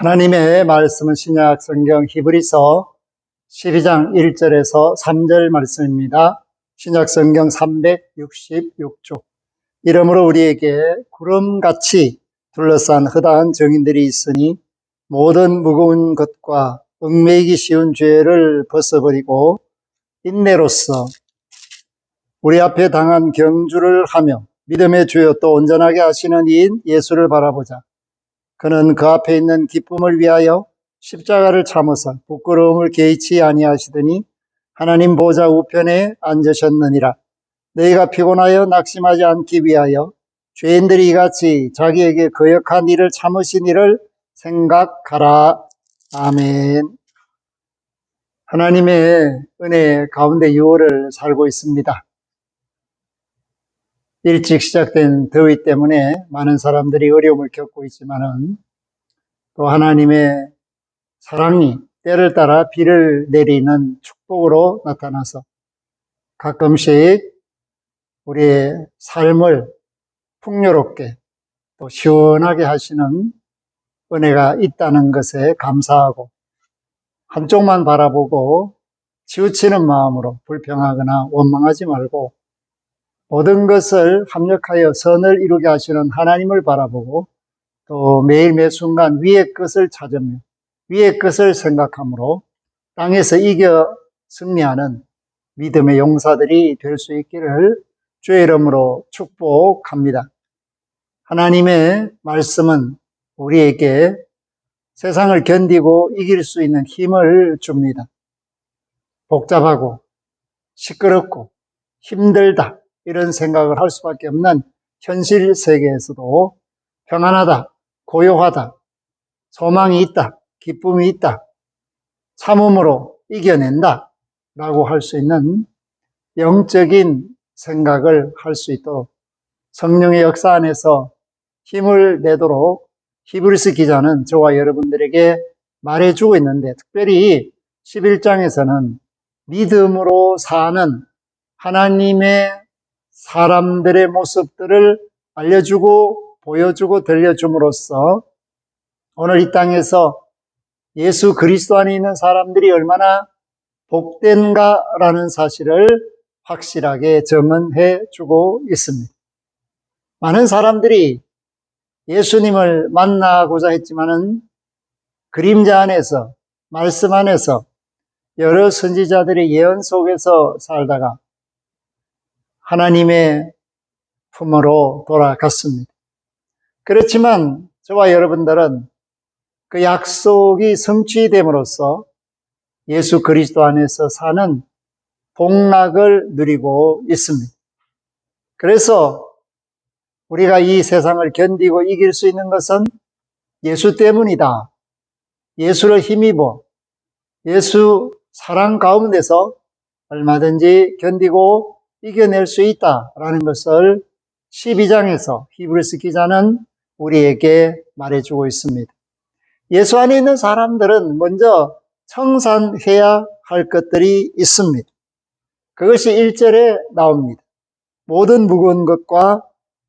하나님의 말씀은 신약 성경 히브리서 12장 1절에서 3절 말씀입니다. 신약 성경 366쪽. 이러므로 우리에게 구름같이 둘러싼 허다한 정인들이 있으니 모든 무거운 것과 얽매이기 쉬운 죄를 벗어버리고 인내로써 우리 앞에 당한 경주를 하며 믿음의 주요 또 온전하게 하시는 이인 예수를 바라보자. 그는 그 앞에 있는 기쁨을 위하여 십자가를 참으사 부끄러움을 개의치 아니하시더니 하나님 보좌 우편에 앉으셨느니라. 너희가 피곤하여 낙심하지 않기 위하여 죄인들이 이같이 자기에게 거역한 일을 참으신 일을 생각하라. 아멘. 하나님의 은혜 가운데 6월을 살고 있습니다. 일찍 시작된 더위 때문에 많은 사람들이 어려움을 겪고 있지만은 또 하나님의 사랑이 때를 따라 비를 내리는 축복으로 나타나서 가끔씩 우리의 삶을 풍요롭게 또 시원하게 하시는 은혜가 있다는 것에 감사하고 한쪽만 바라보고 치우치는 마음으로 불평하거나 원망하지 말고 모든 것을 합력하여 선을 이루게 하시는 하나님을 바라보고 또 매일 매 순간 위의 것을 찾으며 위의 것을 생각함으로 땅에서 이겨 승리하는 믿음의 용사들이 될 수 있기를 주의 이름으로 축복합니다. 하나님의 말씀은 우리에게 세상을 견디고 이길 수 있는 힘을 줍니다. 복잡하고 시끄럽고 힘들다 이런 생각을 할 수밖에 없는 현실 세계에서도 평안하다, 고요하다, 소망이 있다, 기쁨이 있다, 참음으로 이겨낸다 라고 할 수 있는 영적인 생각을 할 수 있도록 성령의 역사 안에서 힘을 내도록 히브리서 기자는 저와 여러분들에게 말해주고 있는데, 특별히 11장에서는 믿음으로 사는 하나님의 사람들의 모습들을 알려주고 보여주고 들려줌으로써 오늘 이 땅에서 예수 그리스도 안에 있는 사람들이 얼마나 복된가라는 사실을 확실하게 증언해 주고 있습니다. 많은 사람들이 예수님을 만나고자 했지만은 그림자 안에서, 말씀 안에서 여러 선지자들의 예언 속에서 살다가 하나님의 품으로 돌아갔습니다. 그렇지만 저와 여러분들은 그 약속이 성취됨으로써 예수 그리스도 안에서 사는 복락을 누리고 있습니다. 그래서 우리가 이 세상을 견디고 이길 수 있는 것은 예수 때문이다. 예수를 힘입어 예수 사랑 가운데서 얼마든지 견디고 이겨낼 수 있다라는 것을 12장에서 히브리서 기자는 우리에게 말해주고 있습니다. 예수 안에 있는 사람들은 먼저 청산해야 할 것들이 있습니다. 그것이 1절에 나옵니다. 모든 무거운 것과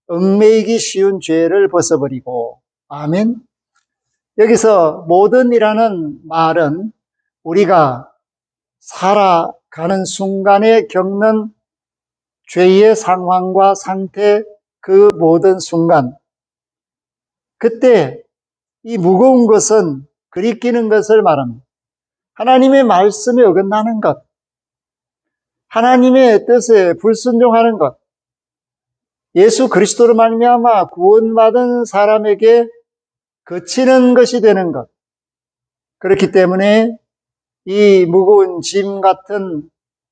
얽매이기 쉬운 죄를 벗어버리고. 아멘. 여기서 모든이라는 말은 우리가 살아가는 순간에 겪는 죄의 상황과 상태, 그 모든 순간, 그때 이 무거운 것은 그리끼는 것을 말합니다. 하나님의 말씀에 어긋나는 것, 하나님의 뜻에 불순종하는 것, 예수 그리스도로 말미암아 구원받은 사람에게 거치는 것이 되는 것. 그렇기 때문에 이 무거운 짐 같은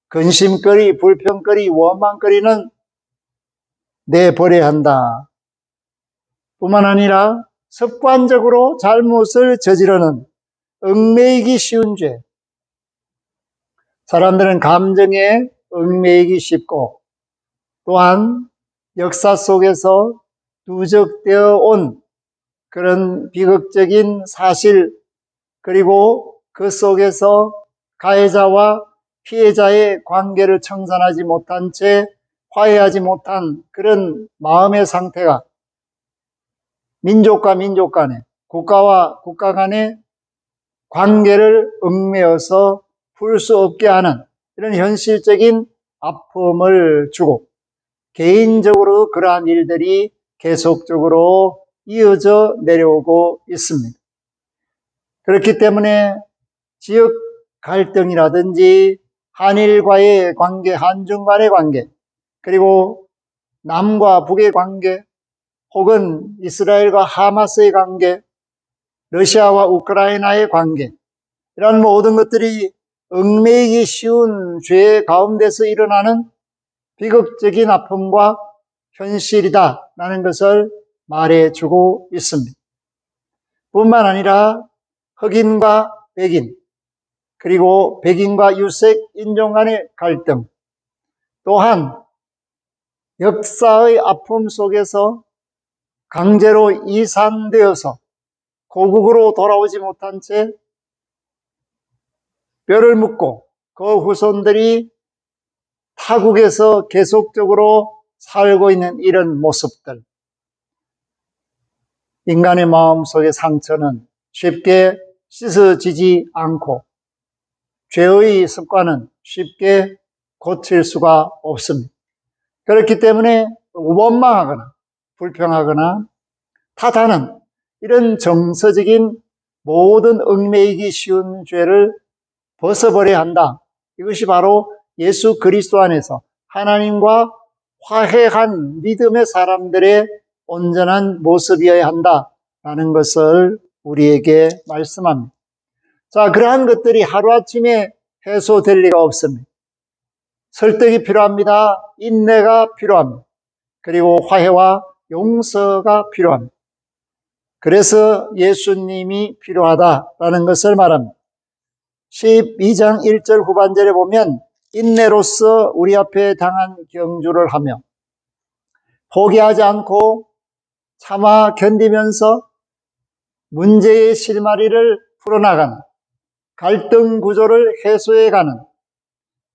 근심거리, 불평거리, 원망거리는 내버려야 한다. 뿐만 아니라 습관적으로 잘못을 저지르는 얽매이기 쉬운 죄. 사람들은 감정에 얽매이기 쉽고 또한 역사 속에서 누적되어 온 그런 비극적인 사실, 그리고 그 속에서 가해자와 피해자의 관계를 청산하지 못한 채 화해하지 못한 그런 마음의 상태가 민족과 민족 간에, 국가와 국가 간의 관계를 얽매여서 풀 수 없게 하는 이런 현실적인 아픔을 주고, 개인적으로 그러한 일들이 계속적으로 이어져 내려오고 있습니다. 그렇기 때문에 지역 갈등이라든지 한일과의 관계, 한중 간의 관계, 그리고 남과 북의 관계, 혹은 이스라엘과 하마스의 관계, 러시아와 우크라이나의 관계, 이런 모든 것들이 얽매이기 쉬운 죄 가운데서 일어나는 비극적인 아픔과 현실이다라는 것을 말해주고 있습니다. 뿐만 아니라 흑인과 백인, 그리고 백인과 유색 인종 간의 갈등, 또한 역사의 아픔 속에서 강제로 이산되어서 고국으로 돌아오지 못한 채 뼈를 묻고 그 후손들이 타국에서 계속적으로 살고 있는 이런 모습들, 인간의 마음속의 상처는 쉽게 씻어지지 않고 죄의 습관은 쉽게 고칠 수가 없습니다. 그렇기 때문에 원망하거나 불평하거나 탓하는 이런 정서적인 모든 얽매이기 쉬운 죄를 벗어버려야 한다. 이것이 바로 예수 그리스도 안에서 하나님과 화해한 믿음의 사람들의 온전한 모습이어야 한다라는 것을 우리에게 말씀합니다. 자, 그러한 것들이 하루아침에 해소될 리가 없습니다. 설득이 필요합니다. 인내가 필요합니다. 그리고 화해와 용서가 필요합니다. 그래서 예수님이 필요하다라는 것을 말합니다. 12장 1절 후반절에 보면 인내로서 우리 앞에 당한 경주를 하며 포기하지 않고 참아 견디면서 문제의 실마리를 풀어나가는, 갈등 구조를 해소해가는,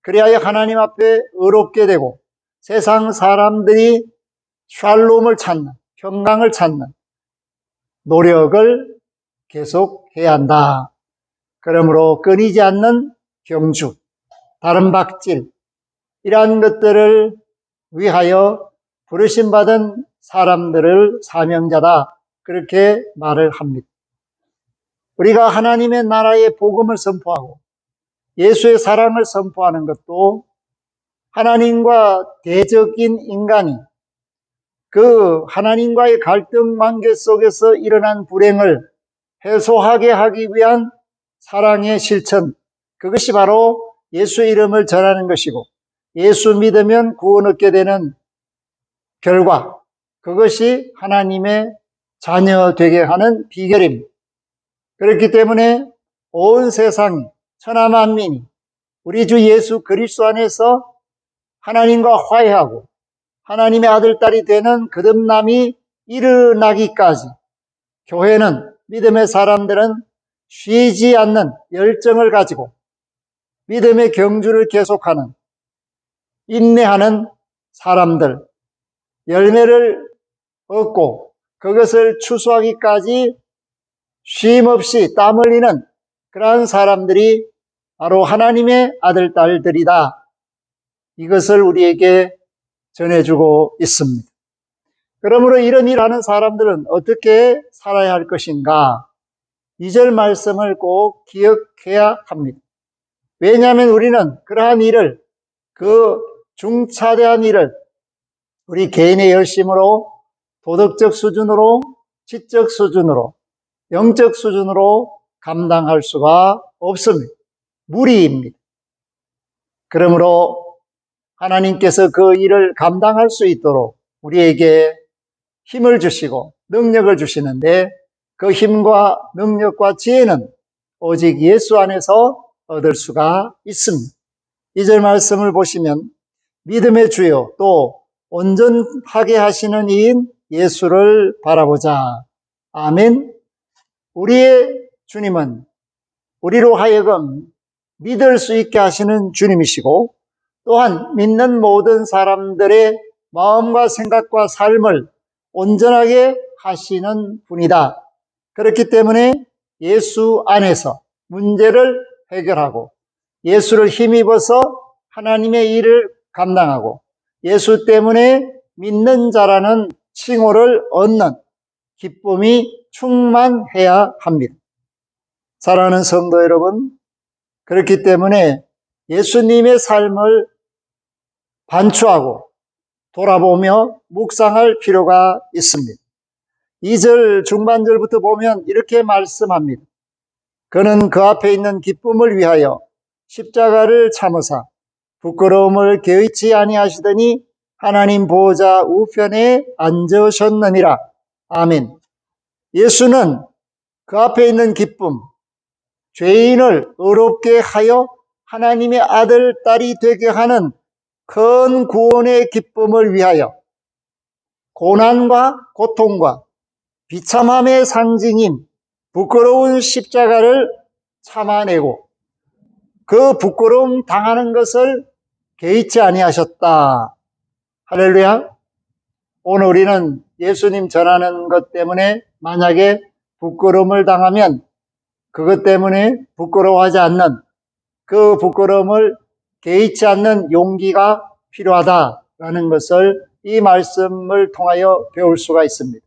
그리하여 하나님 앞에 의롭게 되고 세상 사람들이 샬롬을 찾는, 평강을 찾는 노력을 계속해야 한다. 그러므로 끊이지 않는 경주, 다른 박질, 이러한 것들을 위하여 부르심받은 사람들을 사명자다, 그렇게 말을 합니다. 우리가 하나님의 나라의 복음을 선포하고 예수의 사랑을 선포하는 것도 하나님과 대적인 인간이 그 하나님과의 갈등 관계 속에서 일어난 불행을 해소하게 하기 위한 사랑의 실천, 그것이 바로 예수의 이름을 전하는 것이고 예수 믿으면 구원 얻게 되는 결과, 그것이 하나님의 자녀 되게 하는 비결입니다. 그렇기 때문에 온 세상이, 천하 만민이 우리 주 예수 그리스도 안에서 하나님과 화해하고 하나님의 아들, 딸이 되는 거듭남이 일어나기까지 교회는, 믿음의 사람들은 쉬지 않는 열정을 가지고 믿음의 경주를 계속하는, 인내하는 사람들, 열매를 얻고 그것을 추수하기까지 쉼 없이 땀 흘리는 그러한 사람들이 바로 하나님의 아들, 딸들이다. 이것을 우리에게 전해주고 있습니다. 그러므로 이런 일을 하는 사람들은 어떻게 살아야 할 것인가? 2절 말씀을 꼭 기억해야 합니다. 왜냐하면 우리는 그러한 일을, 그 중차대한 일을 우리 개인의 열심으로, 도덕적 수준으로, 지적 수준으로, 영적 수준으로 감당할 수가 없습니다. 무리입니다. 그러므로 하나님께서 그 일을 감당할 수 있도록 우리에게 힘을 주시고 능력을 주시는데, 그 힘과 능력과 지혜는 오직 예수 안에서 얻을 수가 있습니다. 2절 말씀을 보시면 믿음의 주요 또 온전하게 하시는 이인 예수를 바라보자. 아멘. 우리의 주님은 우리로 하여금 믿을 수 있게 하시는 주님이시고, 또한 믿는 모든 사람들의 마음과 생각과 삶을 온전하게 하시는 분이다. 그렇기 때문에 예수 안에서 문제를 해결하고 예수를 힘입어서 하나님의 일을 감당하고 예수 때문에 믿는 자라는 칭호를 얻는 기쁨이 충만해야 합니다. 사랑하는 성도 여러분, 그렇기 때문에 예수님의 삶을 반추하고 돌아보며 묵상할 필요가 있습니다. 2절 중반절부터 보면 이렇게 말씀합니다. 그는 그 앞에 있는 기쁨을 위하여 십자가를 참으사 부끄러움을 개의치 아니하시더니 하나님 보호자 우편에 앉으셨느니라. 아멘. 예수는 그 앞에 있는 기쁨, 죄인을 의롭게 하여 하나님의 아들, 딸이 되게 하는 큰 구원의 기쁨을 위하여 고난과 고통과 비참함의 상징인 부끄러운 십자가를 참아내고 그 부끄러움 당하는 것을 개의치 아니하셨다. 할렐루야. 오늘 우리는 예수님 전하는 것 때문에 만약에 부끄러움을 당하면 그것 때문에 부끄러워하지 않는, 그 부끄러움을 개의치 않는 용기가 필요하다라는 것을 이 말씀을 통하여 배울 수가 있습니다.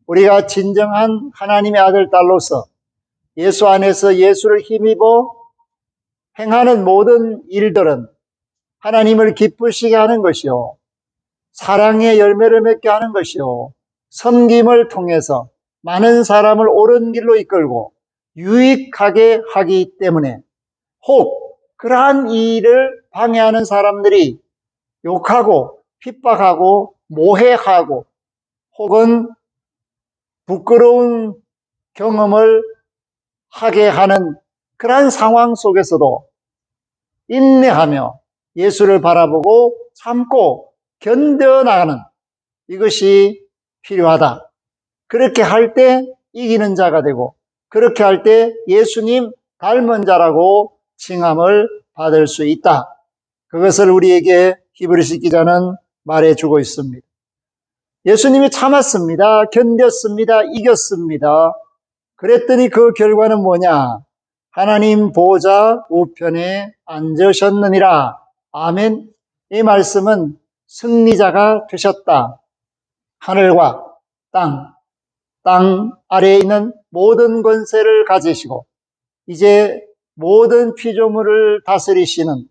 우리가 진정한 하나님의 아들, 딸로서 예수 안에서 예수를 힘입어 행하는 모든 일들은 하나님을 기쁘시게 하는 것이요, 사랑의 열매를 맺게 하는 것이요, 섬김을 통해서 많은 사람을 옳은 길로 이끌고 유익하게 하기 때문에 혹 그러한 일을 방해하는 사람들이 욕하고 핍박하고 모해하고 혹은 부끄러운 경험을 하게 하는 그러한 상황 속에서도 인내하며 예수를 바라보고 참고 견뎌나가는 이것이 필요하다. 그렇게 할 때 이기는 자가 되고 그렇게 할 때 예수님 닮은 자라고 칭함을 받을 수 있다. 그것을 우리에게 히브리서 기자는 말해주고 있습니다. 예수님이 참았습니다. 견뎠습니다. 이겼습니다. 그랬더니 그 결과는 뭐냐? 하나님 보호자 우편에 앉으셨느니라. 아멘. 이 말씀은 승리자가 되셨다. 하늘과 땅 아래에 있는 모든 권세를 가지시고 이제 모든 피조물을 다스리시는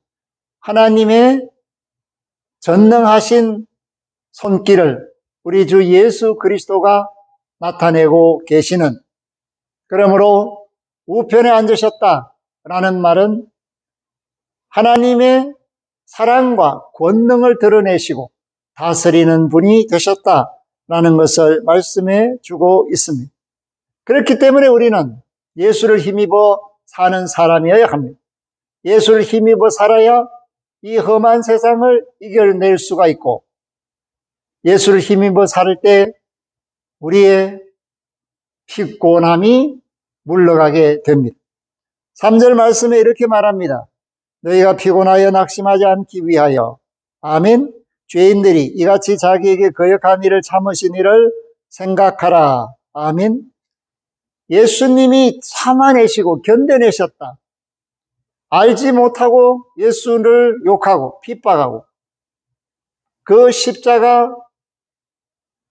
하나님의 전능하신 손길을 우리 주 예수 그리스도가 나타내고 계시는, 그러므로 우편에 앉으셨다라는 말은 하나님의 사랑과 권능을 드러내시고 다스리는 분이 되셨다라는 것을 말씀해 주고 있습니다. 그렇기 때문에 우리는 예수를 힘입어 사는 사람이어야 합니다. 예수를 힘입어 살아야 이 험한 세상을 이겨낼 수가 있고 예수를 힘입어 살 때 우리의 피곤함이 물러가게 됩니다. 3절 말씀에 이렇게 말합니다. 너희가 피곤하여 낙심하지 않기 위하여 아멘. 죄인들이 이같이 자기에게 거역한 일을 참으신 일을 생각하라. 아멘. 예수님이 참아내시고 견뎌내셨다. 알지 못하고 예수를 욕하고 핍박하고 그 십자가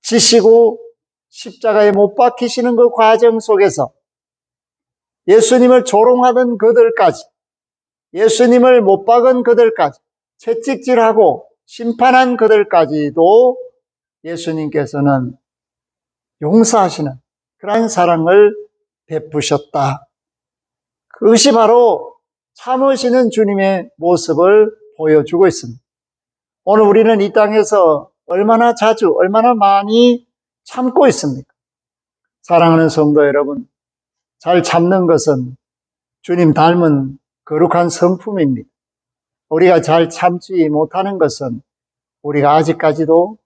지시고 십자가에 못 박히시는 그 과정 속에서 예수님을 조롱하던 그들까지, 예수님을 못 박은 그들까지, 채찍질하고 심판한 그들까지도 예수님께서는 용서하시는 그러한 사랑을 베푸셨다. 그것이 바로 참으시는 주님의 모습을 보여주고 있습니다. 오늘 우리는 이 땅에서 얼마나 자주, 얼마나 많이 참고 있습니까? 사랑하는 성도 여러분, 잘 참는 것은 주님 닮은 거룩한 성품입니다. 우리가 잘 참지 못하는 것은 우리가 아직까지도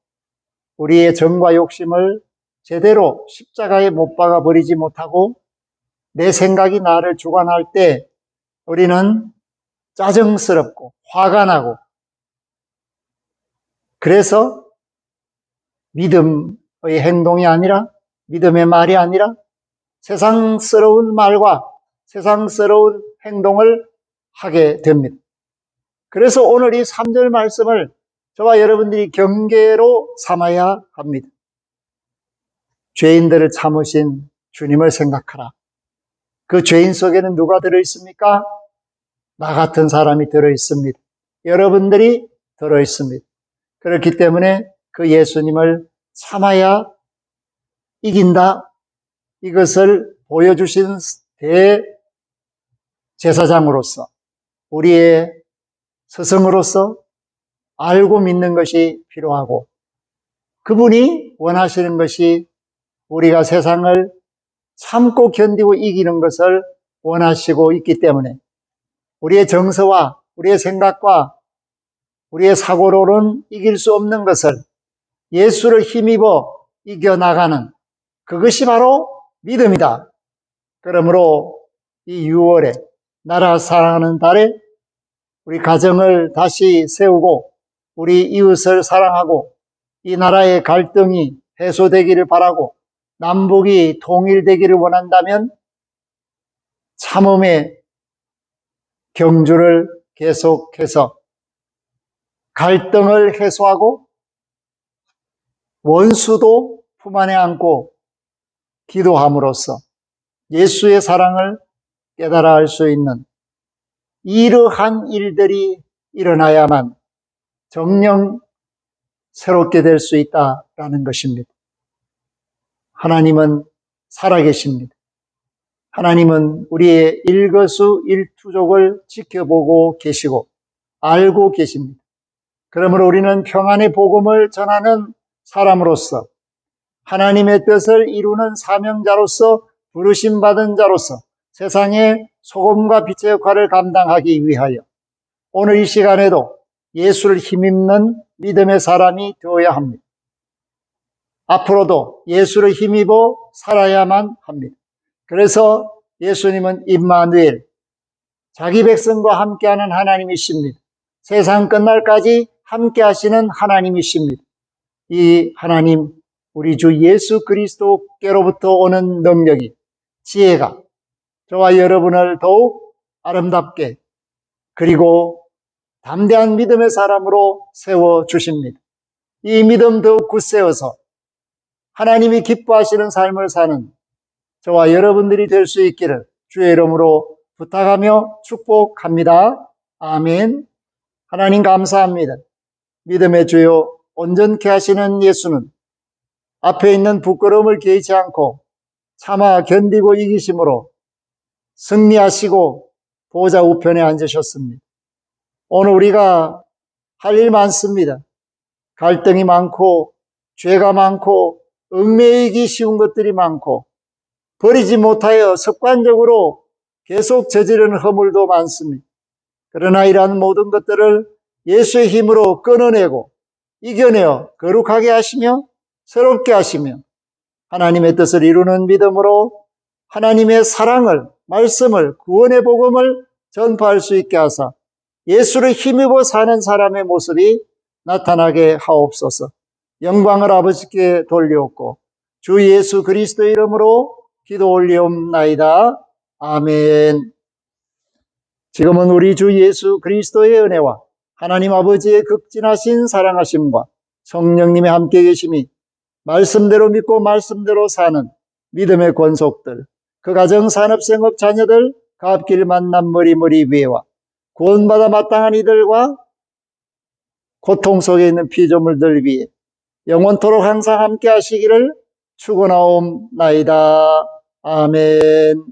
우리의 정과 욕심을 제대로 십자가에 못 박아 버리지 못하고 내 생각이 나를 주관할 때 우리는 짜증스럽고 화가 나고 그래서 믿음의 행동이 아니라 믿음의 말이 아니라 세상스러운 말과 세상스러운 행동을 하게 됩니다. 그래서 오늘 이 3절 말씀을 저와 여러분들이 경계로 삼아야 합니다. 죄인들을 참으신 주님을 생각하라. 그 죄인 속에는 누가 들어있습니까? 나 같은 사람이 들어있습니다. 여러분들이 들어있습니다. 그렇기 때문에 그 예수님을 참아야 이긴다. 이것을 보여주신 대제사장으로서 우리의 스승으로서 알고 믿는 것이 필요하고 그분이 원하시는 것이 우리가 세상을 참고 견디고 이기는 것을 원하시고 있기 때문에 우리의 정서와 우리의 생각과 우리의 사고로는 이길 수 없는 것을 예수를 힘입어 이겨나가는 그것이 바로 믿음이다. 그러므로 이 6월에 나라 사랑하는 달에 우리 가정을 다시 세우고 우리 이웃을 사랑하고 이 나라의 갈등이 해소되기를 바라고 남북이 통일되기를 원한다면 참음의 경주를 계속해서 갈등을 해소하고 원수도 품 안에 안고 기도함으로써 예수의 사랑을 깨달아 알 수 있는 이러한 일들이 일어나야만 정녕 새롭게 될 수 있다라는 것입니다. 하나님은 살아계십니다. 하나님은 우리의 일거수일투족을 지켜보고 계시고 알고 계십니다. 그러므로 우리는 평안의 복음을 전하는 사람으로서 하나님의 뜻을 이루는 사명자로서 부르심받은 자로서 세상의 소금과 빛의 역할을 감당하기 위하여 오늘 이 시간에도 예수를 힘입는 믿음의 사람이 되어야 합니다. 앞으로도 예수를 힘입어 살아야만 합니다. 그래서 예수님은 임마누엘, 자기 백성과 함께하는 하나님이십니다. 세상 끝날까지 함께 하시는 하나님이십니다. 이 하나님, 우리 주 예수 그리스도께로부터 오는 능력이, 지혜가 저와 여러분을 더욱 아름답게 그리고 담대한 믿음의 사람으로 세워주십니다. 이 믿음 더욱 굳세어서 하나님이 기뻐하시는 삶을 사는 저와 여러분들이 될 수 있기를 주의 이름으로 부탁하며 축복합니다. 아멘. 하나님 감사합니다. 믿음의 주요 온전케 하시는 예수는 앞에 있는 부끄러움을 개의치 않고 참아 견디고 이기심으로 승리하시고 보좌 우편에 앉으셨습니다. 오늘 우리가 할 일 많습니다. 갈등이 많고 죄가 많고 얽매이기 쉬운 것들이 많고 버리지 못하여 습관적으로 계속 저지르는 허물도 많습니다. 그러나 이러한 모든 것들을 예수의 힘으로 끊어내고 이겨내어 거룩하게 하시며 새롭게 하시며 하나님의 뜻을 이루는 믿음으로 하나님의 사랑을, 말씀을, 구원의 복음을 전파할 수 있게 하사 예수를 힘입어 사는 사람의 모습이 나타나게 하옵소서. 영광을 아버지께 돌리옵고 주 예수 그리스도의 이름으로 기도 올리옵나이다. 아멘. 지금은 우리 주 예수 그리스도의 은혜와 하나님 아버지의 극진하신 사랑하심과 성령님의 함께 계심이 말씀대로 믿고 말씀대로 사는 믿음의 권속들, 그 가정, 산업, 생업, 자녀들, 그 앞길 만남 머리머리 위에와 구원받아 마땅한 이들과 고통 속에 있는 피조물들 위에 영원토록 항상 함께 하시기를 축원하옵나이다. 아멘.